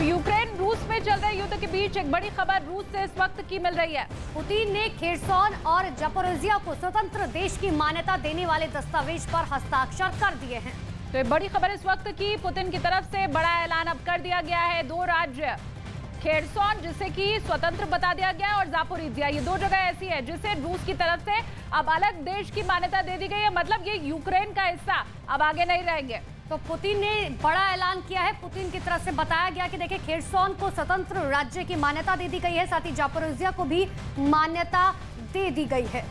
Ukraine रूस में चल रहे युद्ध के बीच एक बड़ी खबर रूस से इस वक्त की मिल रही है। पुतिन ने खेरसोन और जापोरिजिया को स्वतंत्र देश की मान्यता देने वाले दस्तावेज पर हस्ताक्षर कर दिए हैं। तो ये बड़ी खबर इस वक्त की पुतिन की तरफ से बड़ा ऐलान अब कर दिया गया है। दो राज्य खेरसोन जिसे कि स्वतंत्र बता दिया गया है और जापोरिजिया, ये दो जगह ऐसी है जिसे रूस की तरफ से अब अलग देश की मान्यता दे दी गई है। मतलब ये यूक्रेन का हिस्सा अब आगे नहीं रहेंगे। तो पुतिन ने बड़ा ऐलान किया है। पुतिन की तरफ से बताया गया कि देखिए खेरसोन को स्वतंत्र राज्य की मान्यता दे दी गई है, साथ ही जापोरिजिया को भी मान्यता दे दी गई है।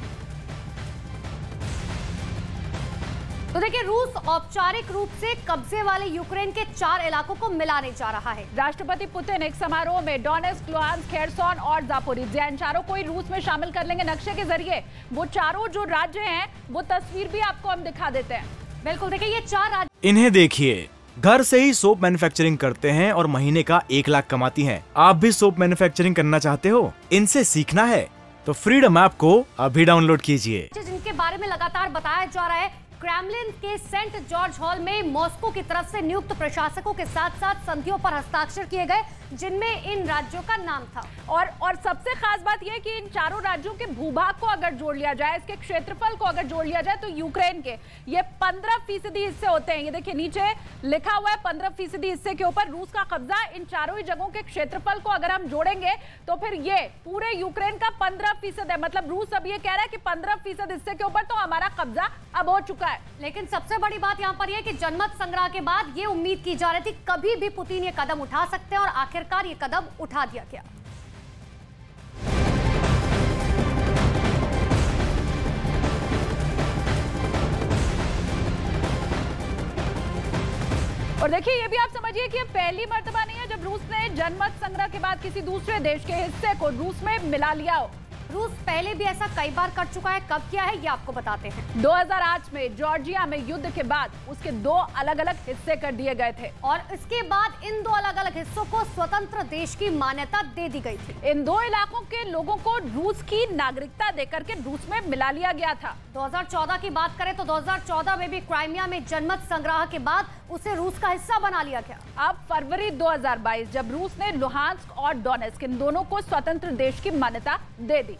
तो देखिए रूस औपचारिक रूप से कब्जे वाले यूक्रेन के 4 इलाकों को मिलाने जा रहा है। राष्ट्रपति पुतिन एक समारोह में डोनेट्स्क, लुहांस्क, खेरसोन और जापोरिजिया इन चारों को ही रूस में शामिल कर लेंगे नक्शे के जरिए। वो चारों जो राज्य हैं वो तस्वीर भी आपको हम दिखा देते हैं। बिल्कुल देखिए ये 4 राज्य। इन्हें देखिए, घर से ही सोप मैन्युफैक्चरिंग करते हैं और महीने का 1 लाख कमाती हैं। आप भी सोप मैन्युफैक्चरिंग करना चाहते हो? इनसे सीखना है तो फ्रीडम ऐप को अभी डाउनलोड कीजिए। जिनके बारे में लगातार बताया जा रहा है, क्रेमलिन के सेंट जॉर्ज हॉल में मॉस्को की तरफ से नियुक्त प्रशासकों के साथ साथ संधियों पर हस्ताक्षर किए गए, जिनमें इन राज्यों का नाम था। और सबसे खास बात यह कि इन चारों राज्यों के भूभाग को अगर जोड़ लिया जाए, इसके क्षेत्रफल को अगर जोड़ लिया जाए, तो यूक्रेन के ये 15% हिस्से होते हैं। ये देखिए नीचे लिखा हुआ है 15% हिस्से के ऊपर रूस का कब्जा। इन चारों ही जगहों के क्षेत्रफल को अगर हम जोड़ेंगे तो फिर ये पूरे यूक्रेन का 15% है। मतलब रूस अब ये कह रहा है कि 15% हिस्से के ऊपर तो हमारा कब्जा अब हो चुका है। लेकिन सबसे बड़ी बात यहाँ पर यह कि जनमत संग्रह के बाद ये उम्मीद की जा रही थी कभी भी पुतिन ये कदम उठा सकते हैं और आखिरकार ये कदम उठा दिया गया। और देखिए ये भी आप समझिए कि ये पहली मर्तबा नहीं है जब रूस ने जनमत संग्रह के बाद किसी दूसरे देश के हिस्से को रूस में मिला लिया हो। रूस पहले भी ऐसा कई बार कर चुका है। कब किया है ये आपको बताते हैं। 2008 में जॉर्जिया में युद्ध के बाद उसके 2 अलग-अलग हिस्से कर दिए गए थे और इसके बाद इन 2 अलग-अलग हिस्सों को स्वतंत्र देश की मान्यता दे दी गई थी। इन 2 इलाकों के लोगों को रूस की नागरिकता देकर के रूस में मिला लिया गया था। 2014 की बात करें तो 2014 में भी क्राइमिया में जनमत संग्रह के बाद उसे रूस का हिस्सा बना लिया गया। अब फरवरी 2022 जब रूस ने लुहांस्क और डोनेट्स्क इन दोनों को स्वतंत्र देश की मान्यता दे दी।